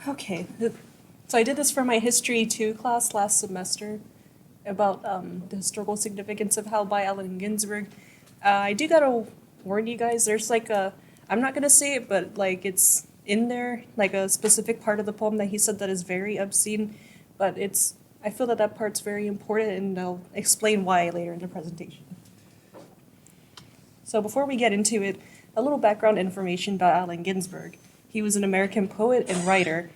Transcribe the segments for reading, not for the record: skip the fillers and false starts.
Okay, so I did this for my History 2 class last semester about the historical significance of Howl by Allen Ginsberg. I do gotta warn you guys, there's like I'm not gonna say it, but like it's in there, like a specific part of the poem that he said that is very obscene, but I feel that that part's very important and I'll explain why later in the presentation. So before we get into it, a little background information about Allen Ginsberg. He was an American poet and writer,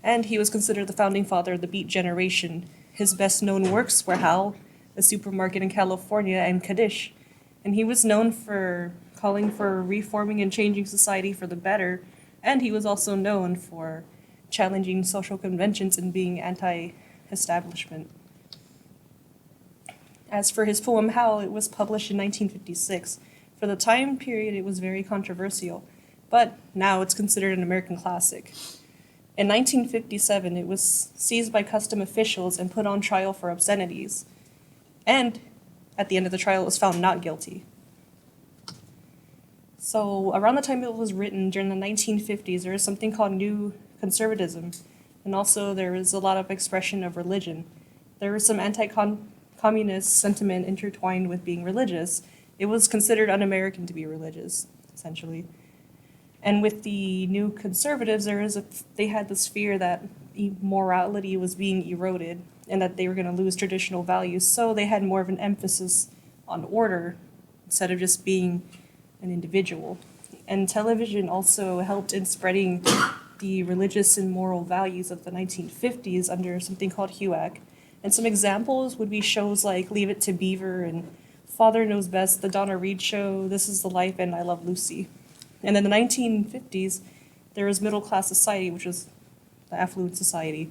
and he was considered the founding father of the Beat generation. His best-known works were Howl, A Supermarket in California, and Kaddish. And he was known for calling for reforming and changing society for the better, and he was also known for challenging social conventions and being anti-establishment. As for his poem Howl, it was published in 1956. For the time period, it was very controversial, but now it's considered an American classic. In 1957, it was seized by custom officials and put on trial for obscenities. And at the end of the trial, it was found not guilty. So around the time it was written, during the 1950s, there was something called New Conservatism, and also there was a lot of expression of religion. There was some anti-communist sentiment intertwined with being religious. It was considered un-American to be religious, essentially. And with the New Conservatives, they had this fear that morality was being eroded and that they were going to lose traditional values, so they had more of an emphasis on order instead of just being an individual. And television also helped in spreading the religious and moral values of the 1950s under something called HUAC. And some examples would be shows like Leave It to Beaver and Father Knows Best, The Donna Reed Show, This Is the Life, and I Love Lucy. And in the 1950s, there was middle class society, which was the affluent society,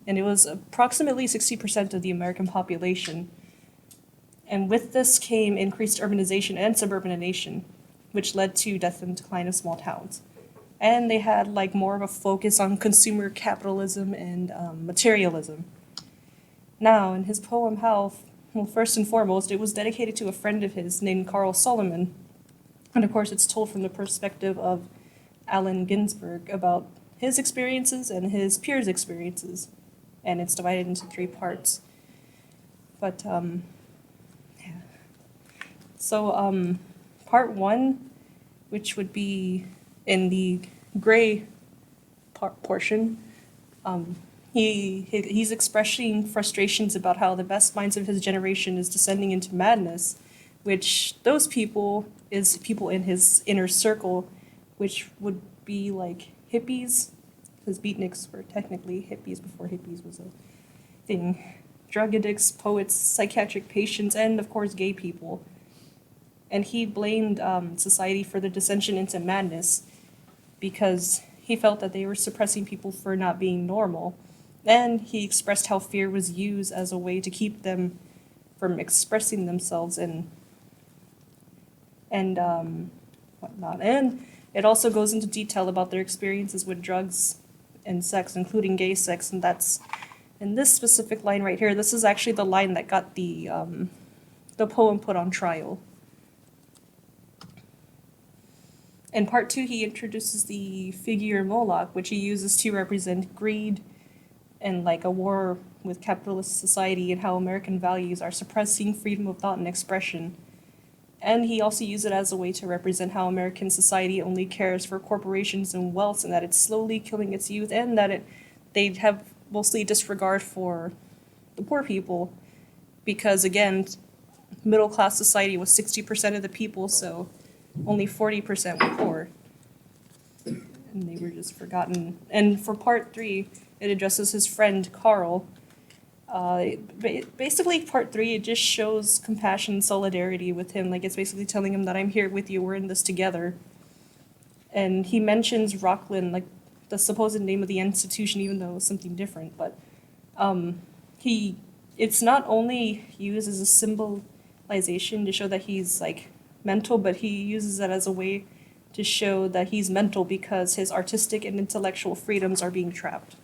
and it was approximately 60% of the American population. And with this came increased urbanization and suburbanization, which led to death and decline of small towns. And they had like more of a focus on consumer capitalism and materialism. Now, in his poem Howl, well, first and foremost, it was dedicated to a friend of his named Carl Solomon. And of course, it's told from the perspective of Allen Ginsberg about his experiences and his peers' experiences. And it's divided into 3 parts. But, yeah. So, part 1, which would be in the gray portion, he's expressing frustrations about how the best minds of his generation is descending into madness, which those people is people in his inner circle, which would be like hippies, because beatniks were technically hippies before hippies was a thing, drug addicts, poets, psychiatric patients, and of course gay people. And he blamed society for the descension into madness because he felt that they were suppressing people for not being normal. And he expressed how fear was used as a way to keep them from expressing themselves and whatnot. And it also goes into detail about their experiences with drugs and sex, including gay sex, and that's in this specific line right here. This is actually the line that got the poem put on trial. In part 2, he introduces the figure Moloch, which he uses to represent greed and like a war with capitalist society and how American values are suppressing freedom of thought and expression. And he also used it as a way to represent how American society only cares for corporations and wealth and that it's slowly killing its youth and that they have mostly disregard for the poor people because, again, middle-class society was 60% of the people, so only 40% were poor. And they were just forgotten. And for part 3, it addresses his friend, Carl. Basically, part 3, it just shows compassion and solidarity with him. Like, it's basically telling him that I'm here with you, we're in this together. And he mentions Rockland, like, the supposed name of the institution, even though it was something different. But it's not only used as a symbolization to show that he's, like, mental, but he uses it as a way to show that he's mental because his artistic and intellectual freedoms are being trapped.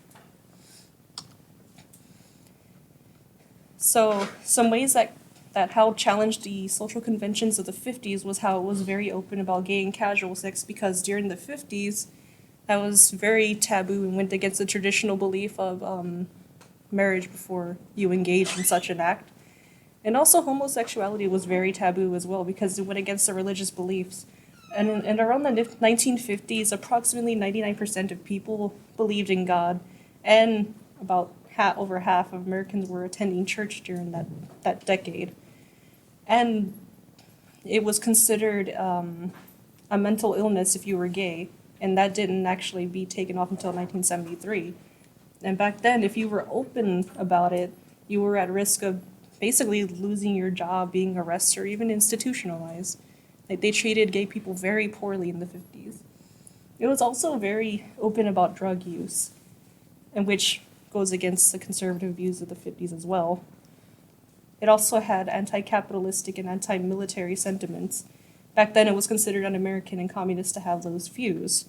So some ways that Howl challenged the social conventions of the 50s was how it was very open about gay and casual sex because during the 50s, That was very taboo and went against the traditional belief of marriage before you engage in such an act. And also homosexuality was very taboo as well because it went against the religious beliefs. And around the 1950s, approximately 99% of people believed in God, and about over half of Americans were attending church during that decade. And it was considered a mental illness if you were gay, and that didn't actually be taken off until 1973. And back then, if you were open about it, you were at risk of basically losing your job, being arrested, or even institutionalized. Like, they treated gay people very poorly in the 50s. It was also very open about drug use, and which goes against the conservative views of the 50s as well. It also had anti-capitalistic and anti-military sentiments. Back then, it was considered un-American and communist to have those views.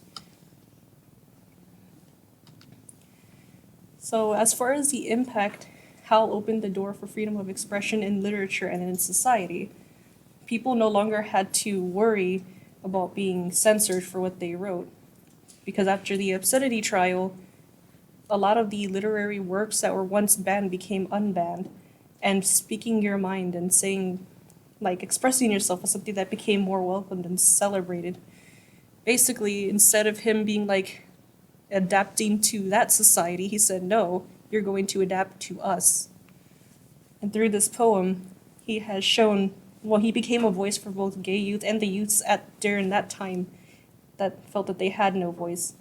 So as far as the impact, Howl opened the door for freedom of expression in literature and in society. People no longer had to worry about being censored for what they wrote, because after the obscenity trial, a lot of the literary works that were once banned became unbanned, and speaking your mind and saying, like, expressing yourself was something that became more welcomed and celebrated. Basically, instead of him being like adapting to that society, he said, no, you're going to adapt to us. And through this poem, he has shown, well, he became a voice for both gay youth and the youths during that time that felt that they had no voice.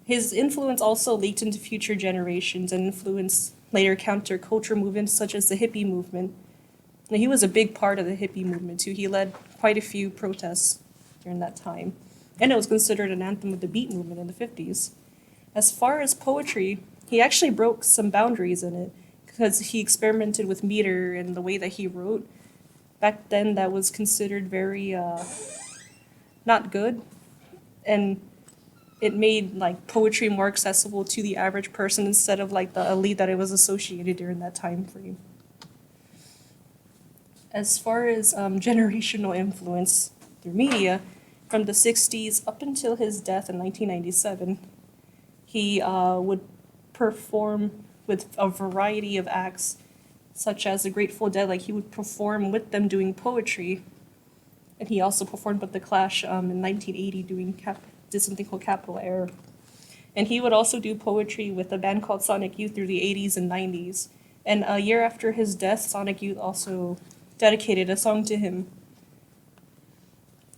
His influence also leaked into future generations and influenced later counterculture movements such as the hippie movement. And he was a big part of the hippie movement too. He led quite a few protests during that time. And it was considered an anthem of the beat movement in the 50s. As far as poetry, he actually broke some boundaries in it because he experimented with meter and the way that he wrote. Back then, that was considered very not good, and it made like poetry more accessible to the average person instead of like the elite that it was associated during that time frame. As far as generational influence through media, from the 60s up until his death in 1997, he would perform with a variety of acts, such as the Grateful Dead. Like, he would perform with them doing poetry, and he also performed with the Clash in 1980 did something called Capital Error. And he would also do poetry with a band called Sonic Youth through the 80s and 90s. And a year after his death, Sonic Youth also dedicated a song to him.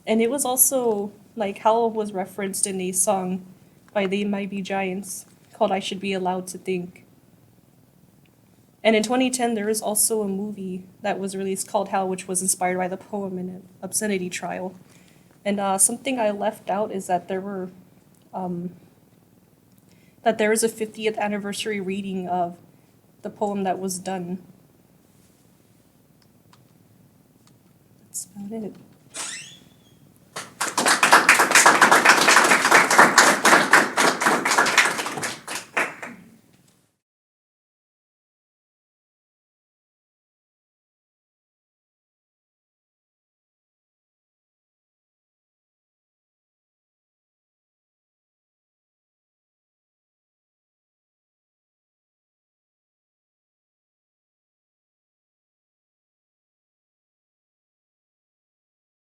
And it was also, like, Howl was referenced in a song by They Might Be Giants called I Should Be Allowed to Think. And in 2010, there is also a movie that was released called Howl, which was inspired by the poem in an obscenity trial. And something I left out is that there was a 50th anniversary reading of the poem that was done. That's about it.